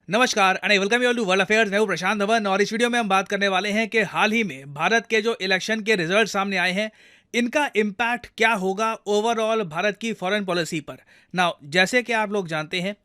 नमस्कार and welcome you all to world affairs. मैं हूं प्रशांत धवन और इस वीडियो में हम बात करने वाले हैं कि हाल ही में भारत के जो इलेक्शन के रिजल्ट सामने आए हैं, इनका इम्पैक्ट क्या होगा ओवरऑल भारत की फॉरेन पॉलिसी पर। नाउ जैसे कि आप लोग जानते हैं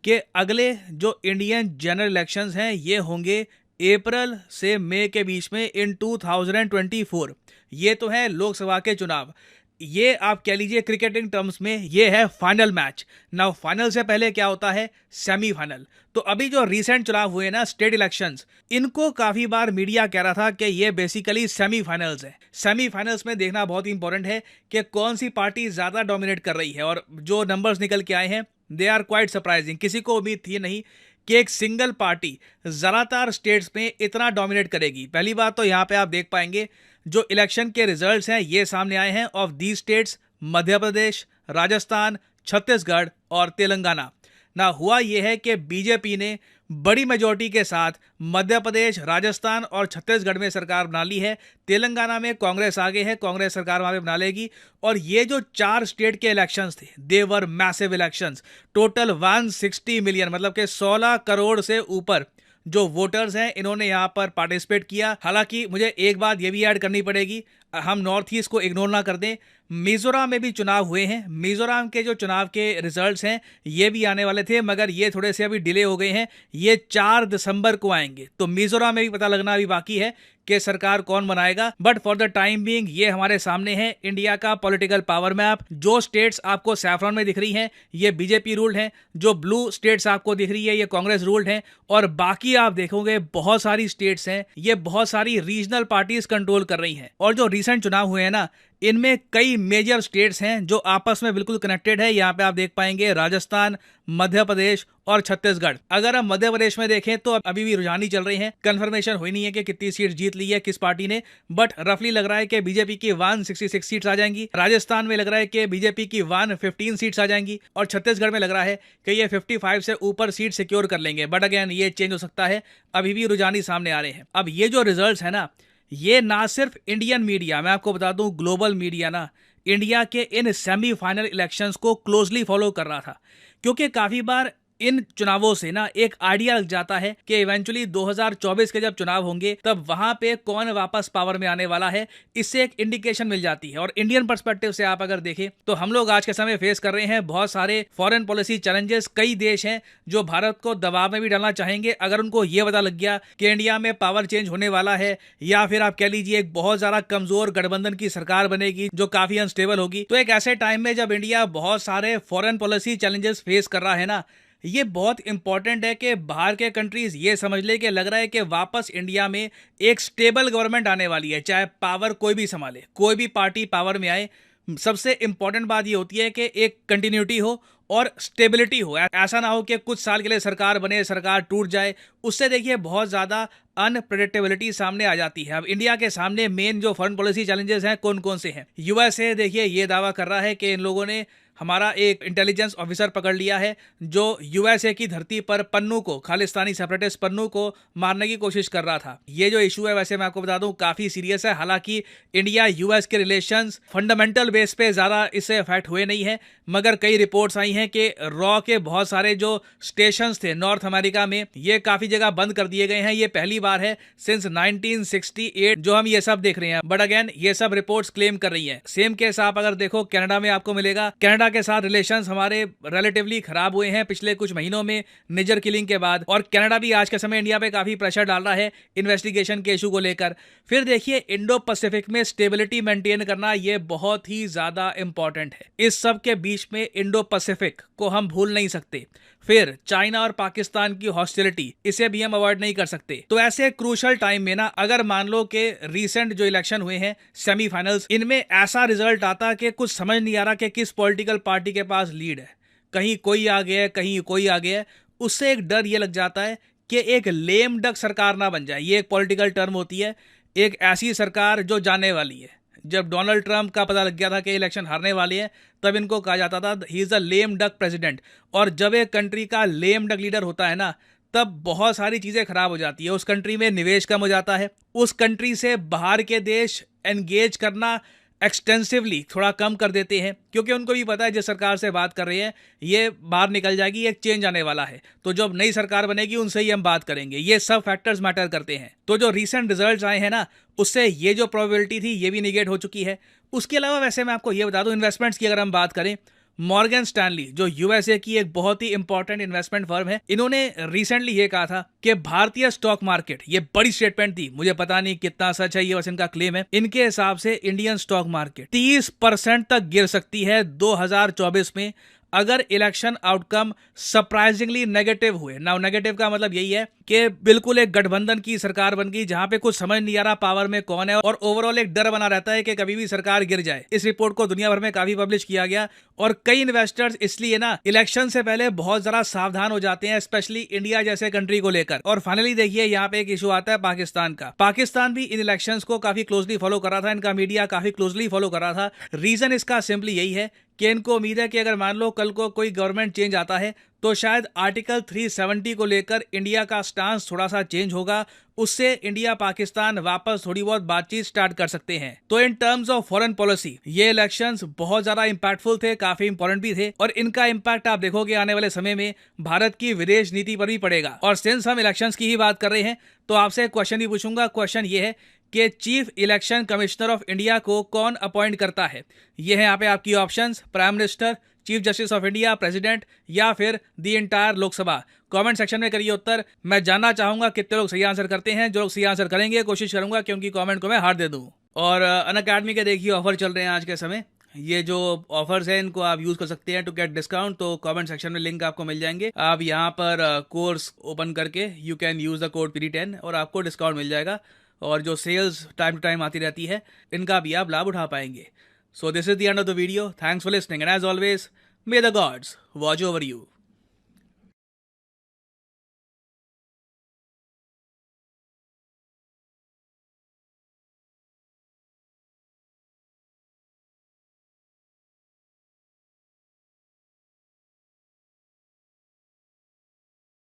कि अगले जो इंडियन जनरल इलेक्शंस हैं ये होंगे अप्रैल से मई के बीच में इन 2024। ये तो है लोकसभा के चुनाव। ये आप कह लीजिए क्रिकेटिंग टर्म्स में ये है फाइनल मैच। नाउ फाइनल से पहले क्या होता है, सेमीफाइनल। तो अभी जो रीसेंट चुनाव हुए ना स्टेट इलेक्शंस, इनको काफी बार मीडिया कह रहा था कि ये बेसिकली सेमीफाइनल्स है। सेमीफाइनल्स में देखना बहुत इंपॉर्टेंट है कि कौन सी पार्टी ज्यादा डोमिनेट कर रही है, और जो नंबर्स निकल के आए हैं दे आर क्वाइट सरप्राइजिंग। किसी को उम्मीद थी नहीं कि एक सिंगल पार्टी ज्यादातर स्टेट्स में इतना डोमिनेट करेगी। पहली बात तो यहाँ पे आप देख पाएंगे जो इलेक्शन के रिजल्ट्स हैं ये सामने आए हैं of the states Madhya Pradesh, Rajasthan, Chhattisgarh और तेलंगाना। ना हुआ यह है कि बीजेपी ने बड़ी मेजोरिटी के साथ मध्य प्रदेश, राजस्थान और छत्तीसगढ़ में सरकार बना ली है। तेलंगाना में कांग्रेस आगे है, कांग्रेस सरकार वहां पे बना लेगी। और ये जो 4 स्टेट के इलेक्शंस थे देवर मैसिव इलेक्शंस। टोटल 160 मिलियन मतलब कि 16 करोड़ से ऊपर जो वोटर्स हैं इन्होंने यहाँ पर पार्टिसिपेट किया। हालांकि मुझे एक बात ये भी ऐड करनी पड़ेगी, हम नॉर्थ ईस्ट को इग्नोर ना कर दें। मिजोरम में भी चुनाव हुए हैं। मिजोरम के जो चुनाव के रिजल्ट्स हैं ये भी आने वाले थे, मगर ये थोड़े से अभी डिले हो गए हैं। ये 4 दिसंबर को आएंगे। तो मिजोरम में भी पता लगना अभी बाकी है कि सरकार कौन बनाएगा। But for the time being ये हमारे सामने है इंडिया का पॉलिटिकल पावर मैप। जो स्टेट्स आपको सैफरॉन में दिख रही हैं ये बीजेपी रूल्ड हैं, जो ब्लू स्टेट्स आपको दिख रही है ये कांग्रेस रूल्ड हैं, और बाकी आप देखोगे बहुत सारी स्टेट्स हैं ये बहुत सारी रीजनल पार्टीज कंट्रोल कर रही हैं। और जो रिसेंट चुनाव हुए हैं ना, इनमें कई मेजर स्टेट्स हैं जो आपस में बिल्कुल कनेक्टेड है। यहाँ पे आप देख पाएंगे राजस्थान, मध्य प्रदेश और छत्तीसगढ़। अगर हम मध्य प्रदेश में देखें तो अभी भी रुझान ही चल रहे हैं, कंफर्मेशन हुई नहीं है कि कितनी सीट जीत ली है किस पार्टी ने, बट रफली लग रहा है कि बीजेपी की 166 सीट्स आ जाएंगी। राजस्थान में लग रहा है कि बीजेपी की 115 सीट्स आ जाएंगी, और छत्तीसगढ़ में लग रहा है कि ये 55 से ऊपर सीट सिक्योर कर लेंगे। बट अगेन ये चेंज हो सकता है, अभी भी रुझान ही सामने आ रहे हैं। अब ये जो रिजल्ट है ना, ये ना सिर्फ इंडियन मीडिया, मैं आपको बता दूं ग्लोबल मीडिया ना इंडिया के इन सेमीफाइनल इलेक्शंस को क्लोजली फॉलो कर रहा था। क्योंकि काफी बार इन चुनावों से ना एक आइडिया लग जाता है कि इवेंचुअली 2024 के जब चुनाव होंगे तब वहां पे कौन वापस पावर में आने वाला है। इससे एक इंडिकेशन मिल जाती है। और इंडियन पर्सपेक्टिव से आप अगर देखें तो हम लोग आज के समय फेस कर रहे हैं बहुत सारे फॉरेन पॉलिसी चैलेंजेस। कई देश हैं जो भारत को दबाव में भी डालना चाहेंगे अगर उनको ये पता लग गया कि इंडिया में पावर चेंज होने वाला है, या फिर आप कह लीजिए एक बहुत ज्यादा कमजोर गठबंधन की सरकार बनेगी जो काफी अनस्टेबल होगी। तो एक ऐसे टाइम में जब इंडिया बहुत सारे फॉरेन पॉलिसी चैलेंजेस फेस कर रहा है ना, ये बहुत इंपॉर्टेंट है कि बाहर के कंट्रीज ये समझ ले कि लग रहा है कि वापस इंडिया में एक स्टेबल गवर्नमेंट आने वाली है। चाहे पावर कोई भी संभाले, कोई भी पार्टी पावर में आए, सबसे इंपॉर्टेंट बात ये होती है कि एक कंटिन्यूटी हो और स्टेबिलिटी हो। ऐसा ना हो कि कुछ साल के लिए सरकार बने, सरकार टूट जाए। उससे देखिए बहुत ज्यादा अनप्रेडिक्टेबिलिटी सामने आ जाती है। अब इंडिया के सामने मेन जो फॉरेन पॉलिसी चैलेंजेस हैं कौन कौन से हैं। यूएसए देखिए ये दावा कर रहा है कि इन लोगों ने हमारा एक इंटेलिजेंस ऑफिसर पकड़ लिया है जो यूएसए की धरती पर पन्नू को, खालिस्तानी सेपरेटिस्ट पन्नू को मारने की कोशिश कर रहा था। ये जो इशू है वैसे मैं आपको बता दूं काफी सीरियस है। हालांकि इंडिया यूएस के रिलेशंस फंडामेंटल बेस पे ज्यादा इससे अफेक्ट हुए नहीं है, मगर कई रिपोर्ट्स आई हैं कि रॉ के बहुत सारे जो स्टेशंस थे नॉर्थ अमेरिका में ये काफी जगह बंद कर दिए गए हैं। ये पहली बार है सिंस 1968 जो हम ये सब देख रहे हैं। बट अगेन ये सब रिपोर्ट्स क्लेम कर रही हैं। सेम केस आप अगर देखो कनाडा में आपको मिलेगा। कनाडा के साथ रिलेशंस हमारे रिलेटिवली खराब हुए हैं पिछले कुछ महीनों में निजर किलिंग के बाद, और कनाडा भी आज के समय इंडिया पे काफी प्रेशर डाल रहा है इन्वेस्टिगेशन के इशू को लेकर। फिर देखिए इंडो पैसिफिक में स्टेबिलिटी मेंटेन करना ये बहुत ही ज्यादा इंपॉर्टेंट है। इस सब के बीच में इंडो पैसिफिक को हम भूल नहीं सकते। फिर चाइना और पाकिस्तान की हॉस्टिलिटी, इसे भी हम अवॉइड नहीं कर सकते। तो ऐसे क्रूशल टाइम में ना अगर मान लो कि रीसेंट जो इलेक्शन हुए हैं सेमीफाइनल्स, इनमें ऐसा रिजल्ट आता कि कुछ समझ नहीं आ रहा कि किस पॉलिटिकल पार्टी के पास लीड है, कहीं कोई आ गया है कहीं कोई आ गया है, उससे एक डर ये लग जाता है कि एक लेम डक सरकार ना बन जाए। ये एक पॉलिटिकल टर्म होती है, एक ऐसी सरकार जो जाने वाली है। जब डोनाल्ड ट्रंप का पता लग गया था कि इलेक्शन हारने वाले हैं तब इनको कहा जाता था he is a lame duck president. और जब एक कंट्री का लेम डक लीडर होता है ना तब बहुत सारी चीजें खराब हो जाती है। उस कंट्री में निवेश कम हो जाता है, उस कंट्री से बाहर के देश एंगेज करना एक्सटेंसिवली थोड़ा कम कर देते हैं, क्योंकि उनको भी पता है जिस सरकार से बात कर रहे हैं ये बाहर निकल जाएगी, एक चेंज आने वाला है, तो जब नई सरकार बनेगी उनसे ही हम बात करेंगे। ये सब फैक्टर्स मैटर करते हैं। तो जो रिसेंट रिजल्ट्स आए हैं ना, उससे ये जो प्रोबेबिलिटी थी ये भी निगेट हो चुकी है। उसके अलावा वैसे मैं आपको ये बता दूं, इन्वेस्टमेंट्स की अगर हम बात करें, मॉर्गन स्टैनली जो यूएसए की एक बहुत ही इंपॉर्टेंट इन्वेस्टमेंट फर्म है, इन्होंने रिसेंटली ये कहा था कि भारतीय स्टॉक मार्केट, ये बड़ी स्टेटमेंट थी, मुझे पता नहीं कितना सच है, ये बस इनका क्लेम है, इनके हिसाब से इंडियन स्टॉक मार्केट 30% तक गिर सकती है 2024 में अगर इलेक्शन आउटकम सरप्राइजिंगली नेगेटिव हुए। नाउ नेगेटिव का मतलब यही है कि बिल्कुल एक गठबंधन की सरकार बन गई जहां पे कुछ समझ नहीं आ रहा पावर में कौन है, और ओवरऑल एक डर बना रहता है कि कभी भी सरकार गिर जाए। इस रिपोर्ट को दुनिया भर में काफी पब्लिश किया गया और कई इन्वेस्टर्स इसलिए ना इलेक्शन से पहले बहुत ज्यादा सावधान हो जाते हैं, स्पेशली इंडिया जैसे कंट्री को लेकर। और फाइनली देखिए यहाँ पे एक इशू आता है पाकिस्तान का। पाकिस्तान भी इन इलेक्शंस को काफी क्लोजली फॉलो कर रहा था, इनका मीडिया काफी क्लोजली फॉलो कर रहा था। रीजन इसका सिंपली यही है कि इनको उम्मीद है कि अगर मान लो कल को कोई गवर्नमेंट चेंज आता है तो शायद आर्टिकल 370 को लेकर इंडिया का स्टांस थोड़ा सा चेंज होगा, उससे इंडिया पाकिस्तान वापस थोड़ी बहुत बातचीत स्टार्ट कर सकते हैं। तो in terms of foreign policy ये इलेक्शंस बहुत ज्यादा इंपैक्टफुल थे, काफी इंपॉर्टेंट भी थे, और इनका इंपैक्ट आप देखोगे आने वाले समय में भारत की विदेश नीति पर भी पड़ेगा। और सिंस हम इलेक्शंस की ही बात कर रहे हैं तो आपसे एक क्वेश्चन भी पूछूंगा। क्वेश्चन ये है कि chief election commissioner of India को कौन अपॉइंट करता है? ये है यहाँ पे आपकी options, prime minister, chief justice of India, president, या फिर the entire Lok Sabha. Comment section में करिए उत्तर। मैं जानना चाहूंगा कितने लोग सही आंसर करते हैं। जो लोग सही आंसर करेंगे कोशिश करूंगा कि उनकी कमेंट को मैं हार दे दूं। और अनअकैडमी के देखिए ऑफर चल रहे हैं आज के समय। ये जो ऑफर्स हैं इनको आप यूज कर सकते हैं टू गेट डिस्काउंट। तो कमेंट सेक्शन में लिंक आपको मिल जाएंगे, आप यहाँ पर कोर्स ओपन करके you can use the code PD10 और आपको डिस्काउंट मिल जाएगा। और जो सेल्स टाइम टू टाइम आती रहती है इनका भी आप लाभ उठा पाएंगे। So this is the end of the video. Thanks for listening and as always may the gods watch over you.